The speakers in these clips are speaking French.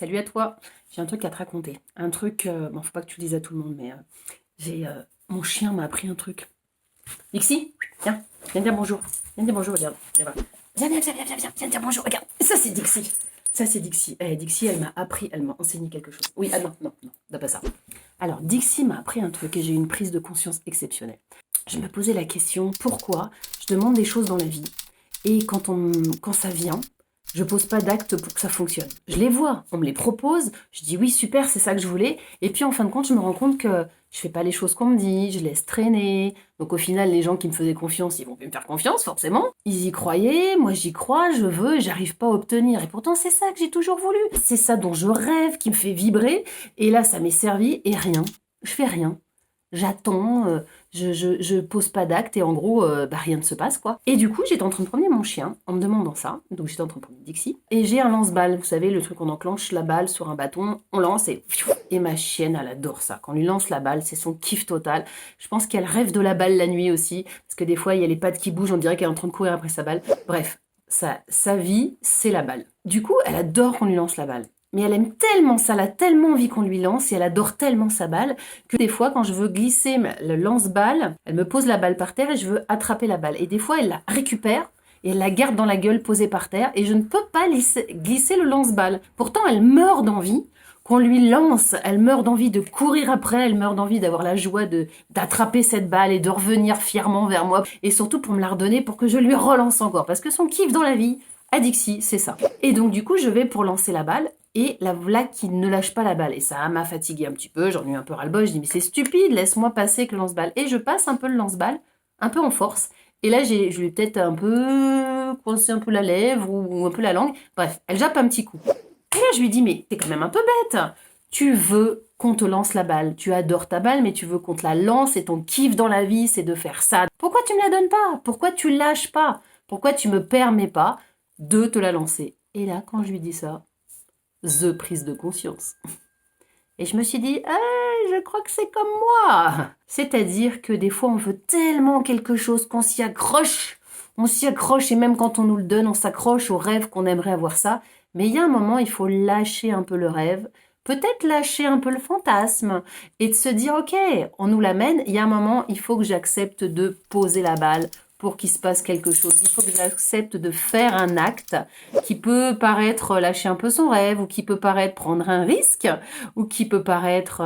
Salut à toi. J'ai un truc à te raconter. Un truc, bon, faut pas que tu le dises à tout le monde, mais mon chien m'a appris un truc. Dixie, viens dire bonjour. Viens dire bonjour, regarde. Viens dire bonjour, regarde. Ça, c'est Dixie. Ça, c'est Dixie. Dixie, elle m'a appris, elle m'a enseigné quelque chose. Oui, non, pas ça. Alors, Dixie m'a appris un truc et j'ai eu une prise de conscience exceptionnelle. Je me posais la question, pourquoi je demande des choses dans la vie et quand ça vient, je pose pas d'acte pour que ça fonctionne. Je les vois, on me les propose, je dis oui, super, c'est ça que je voulais. Et puis en fin de compte, je me rends compte que je fais pas les choses qu'on me dit, je laisse traîner. Donc au final, les gens qui me faisaient confiance, ils vont plus me faire confiance, forcément. Ils y croyaient, moi j'y crois, je veux, j'arrive pas à obtenir. Et pourtant, c'est ça que j'ai toujours voulu. C'est ça dont je rêve, qui me fait vibrer. Et là, ça m'est servi et rien. Je fais rien. J'attends, je pose pas d'acte et en gros, rien ne se passe quoi. Et du coup, j'étais en train de promener mon chien en me demandant ça. Donc j'étais en train de promener Dixie. Et j'ai un lance-balle, vous savez, le truc on enclenche la balle sur un bâton, on lance et ma chienne, elle adore ça. Quand on lui lance la balle, c'est son kiff total. Je pense qu'elle rêve de la balle la nuit aussi. Parce que des fois, il y a les pattes qui bougent, on dirait qu'elle est en train de courir après sa balle. Bref, sa vie, c'est la balle. Du coup, elle adore qu'on lui lance la balle. Mais elle aime tellement ça, elle a tellement envie qu'on lui lance et elle adore tellement sa balle que des fois, quand je veux glisser le lance-balle, elle me pose la balle par terre et je veux attraper la balle. Et des fois, elle la récupère et elle la garde dans la gueule posée par terre et je ne peux pas glisser le lance-balle. Pourtant, elle meurt d'envie qu'on lui lance, elle meurt d'envie de courir après, elle meurt d'envie d'avoir la joie d'attraper cette balle et de revenir fièrement vers moi et surtout pour me la redonner pour que je lui relance encore. Parce que son kiff dans la vie, à Dixie, c'est ça. Et donc du coup, je vais pour lancer la balle et la voilà qui ne lâche pas la balle. Et ça m'a fatiguée un petit peu, j'en ai eu un peu ras-le-bol, je dis mais c'est stupide, laisse-moi passer avec le lance-balle. Et je passe un peu le lance-balle, un peu en force. Et là, je lui ai peut-être un peu coincé un peu la lèvre ou un peu la langue. Bref, elle jappe un petit coup. Et là, je lui dis mais t'es quand même un peu bête. Tu veux qu'on te lance la balle. Tu adores ta balle, mais tu veux qu'on te la lance et ton kiff dans la vie, c'est de faire ça. Pourquoi tu me la donnes pas? Pourquoi tu lâches pas? Pourquoi tu me permets pas de te la lancer? Et là, quand je lui dis ça, prise de conscience. Et je me suis dit, je crois que c'est comme moi. C'est-à-dire que des fois, on veut tellement quelque chose qu'on s'y accroche. On s'y accroche et même quand on nous le donne, on s'accroche au rêve qu'on aimerait avoir ça. Mais il y a un moment, il faut lâcher un peu le rêve, peut-être lâcher un peu le fantasme et de se dire, ok, on nous l'amène. Il y a un moment, il faut que j'accepte de poser la balle pour qu'il se passe quelque chose. Il faut que j'accepte de faire un acte qui peut paraître lâcher un peu son rêve, ou qui peut paraître prendre un risque, ou qui peut paraître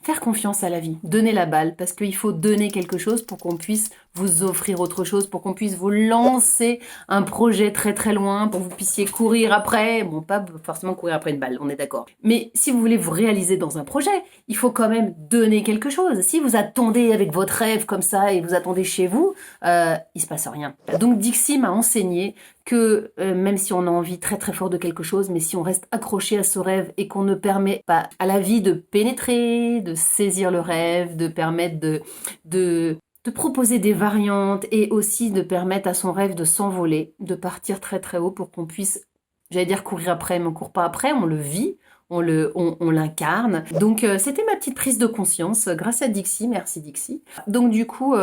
faire confiance à la vie, donner la balle, parce qu'il faut donner quelque chose pour qu'on puisse vous offrir autre chose, pour qu'on puisse vous lancer un projet très très loin, pour que vous puissiez courir après, bon pas forcément courir après une balle, on est d'accord. Mais si vous voulez vous réaliser dans un projet, il faut quand même donner quelque chose. Si vous attendez avec votre rêve comme ça et vous attendez chez vous, il se passe rien. Donc Dixie m'a enseigné que même si on a envie très très fort de quelque chose, mais si on reste accroché à ce rêve et qu'on ne permet pas à la vie de pénétrer, de saisir le rêve, de permettre de proposer des variantes et aussi de permettre à son rêve de s'envoler, de partir très très haut pour qu'on puisse, j'allais dire courir après, mais on court pas après, on le vit, on l'incarne. Donc c'était ma petite prise de conscience grâce à Dixie, merci Dixie. Donc du coup,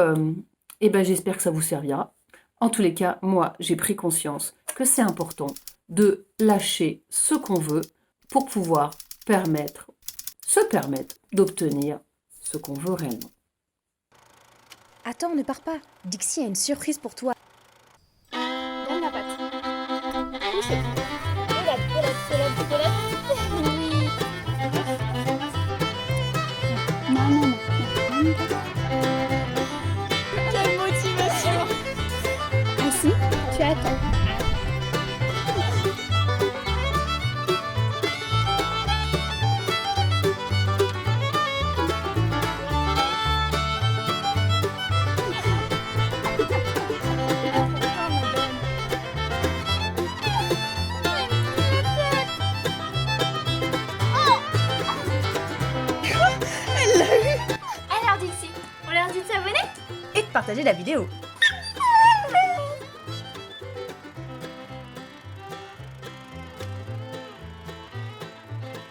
j'espère que ça vous servira. En tous les cas, moi, j'ai pris conscience que c'est important de lâcher ce qu'on veut pour pouvoir se permettre d'obtenir ce qu'on veut réellement. Attends, ne pars pas. Dixie a une surprise pour toi. Donne la patte. Oui, c'est bon. Relève. Oui. Non. Quelle motivation. Ainsi, tu attends. Alors Dixie, on leur dit de s'abonner? Et de partager la vidéo.